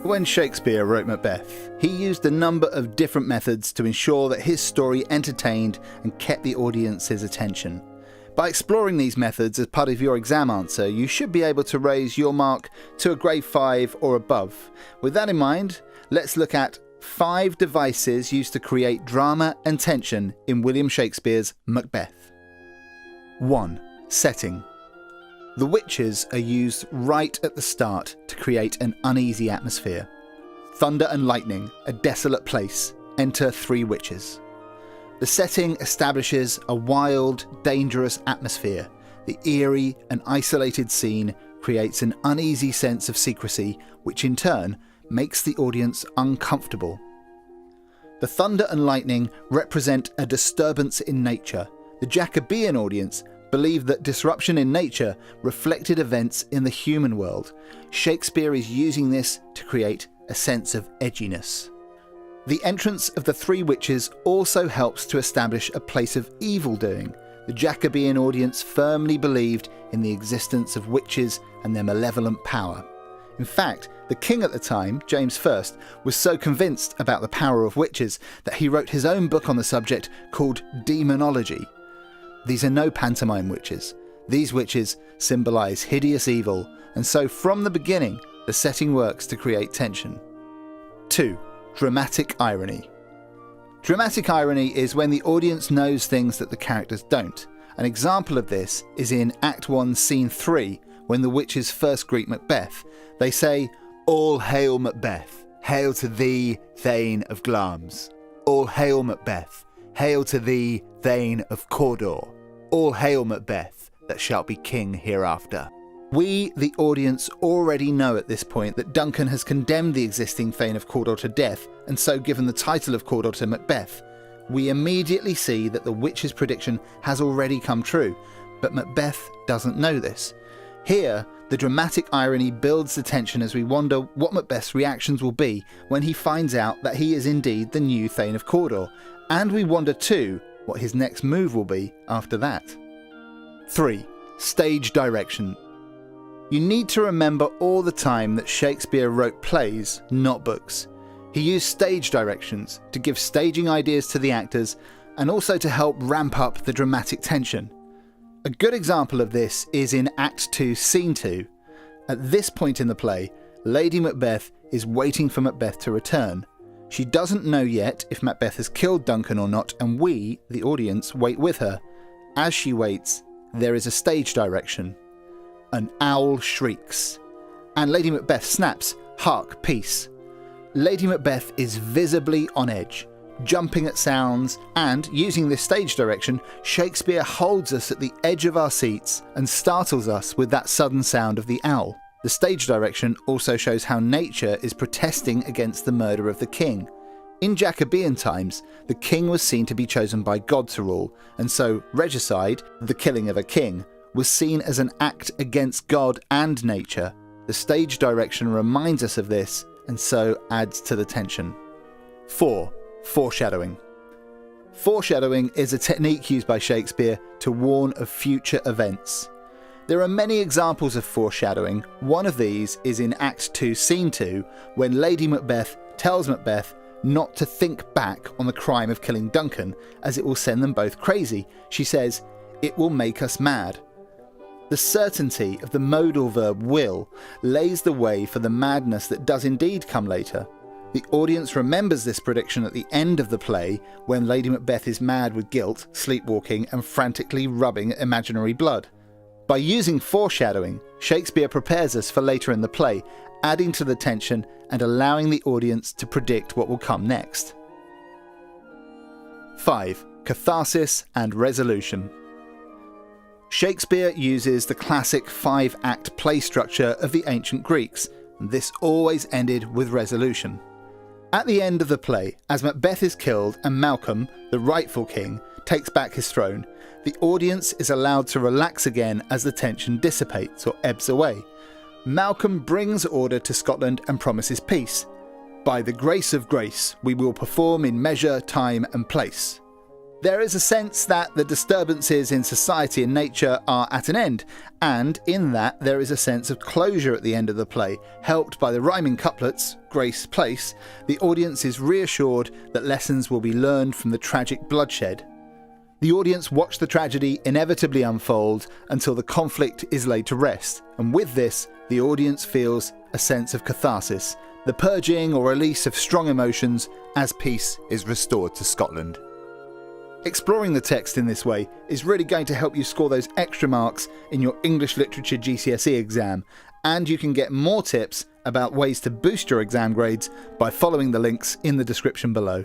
When Shakespeare wrote Macbeth, he used a number of different methods to ensure that his story entertained and kept the audience's attention. By exploring these methods as part of your exam answer, you should be able to raise your mark to a grade 5 or above. With that in mind, let's look at 5 devices used to create drama and tension in William Shakespeare's Macbeth. 1. Setting. The witches are used right at the start to create an uneasy atmosphere. Thunder and lightning, a desolate place, enter 3 witches. The setting establishes a wild, dangerous atmosphere. The eerie and isolated scene creates an uneasy sense of secrecy, which in turn makes the audience uncomfortable. The thunder and lightning represent a disturbance in nature. The Jacobean audience believed that disruption in nature reflected events in the human world. Shakespeare is using this to create a sense of edginess. The entrance of the 3 witches also helps to establish a place of evildoing. The Jacobean audience firmly believed in the existence of witches and their malevolent power. In fact, the king at the time, James I, was so convinced about the power of witches that he wrote his own book on the subject called Demonology. These are no pantomime witches. These witches symbolise hideous evil, and so from the beginning, the setting works to create tension. 2. Dramatic irony. Dramatic irony is when the audience knows things that the characters don't. An example of this is in Act 1, Scene 3, when the witches first greet Macbeth. They say, "All hail Macbeth, hail to thee, Thane of Glamis. All hail Macbeth, hail to thee, Thane of Cawdor. All hail Macbeth, that shalt be king hereafter." We, the audience, already know at this point that Duncan has condemned the existing Thane of Cawdor to death, and so given the title of Cawdor to Macbeth. We immediately see that the witch's prediction has already come true, but Macbeth doesn't know this. Here, the dramatic irony builds the tension as we wonder what Macbeth's reactions will be when he finds out that he is indeed the new Thane of Cawdor, and we wonder too what his next move will be after that. 3. Stage direction. You need to remember all the time that Shakespeare wrote plays, not books. He used stage directions to give staging ideas to the actors and also to help ramp up the dramatic tension. A good example of this is in Act 2, Scene 2. At this point in the play, Lady Macbeth is waiting for Macbeth to return. She doesn't know yet if Macbeth has killed Duncan or not, and we, the audience, wait with her. As she waits, there is a stage direction. An owl shrieks, and Lady Macbeth snaps, "Hark, peace." Lady Macbeth is visibly on edge, jumping at sounds, and using this stage direction, Shakespeare holds us at the edge of our seats and startles us with that sudden sound of the owl. The stage direction also shows how nature is protesting against the murder of the king. In Jacobean times, the king was seen to be chosen by God to rule, and so regicide, the killing of a king, was seen as an act against God and nature. The stage direction reminds us of this, and so adds to the tension. 4. Foreshadowing. Foreshadowing is a technique used by Shakespeare to warn of future events. There are many examples of foreshadowing. One of these is in Act 2, Scene 2, when Lady Macbeth tells Macbeth not to think back on the crime of killing Duncan, as it will send them both crazy. She says, "It will make us mad." The certainty of the modal verb will lays the way for the madness that does indeed come later. The audience remembers this prediction at the end of the play when Lady Macbeth is mad with guilt, sleepwalking and frantically rubbing imaginary blood. By using foreshadowing, Shakespeare prepares us for later in the play, adding to the tension and allowing the audience to predict what will come next. 5. Catharsis and resolution. Shakespeare uses the classic 5-act play structure of the ancient Greeks, and this always ended with resolution. At the end of the play, as Macbeth is killed and Malcolm, the rightful king, takes back his throne, the audience is allowed to relax again as the tension dissipates or ebbs away. Malcolm brings order to Scotland and promises peace. "By the grace of grace, we will perform in measure, time and place." There is a sense that the disturbances in society and nature are at an end, and in that there is a sense of closure at the end of the play. Helped by the rhyming couplets, Grace Place, the audience is reassured that lessons will be learned from the tragic bloodshed. The audience watch the tragedy inevitably unfold until the conflict is laid to rest, and with this, the audience feels a sense of catharsis, the purging or release of strong emotions as peace is restored to Scotland. Exploring the text in this way is really going to help you score those extra marks in your English Literature GCSE exam, and you can get more tips about ways to boost your exam grades by following the links in the description below.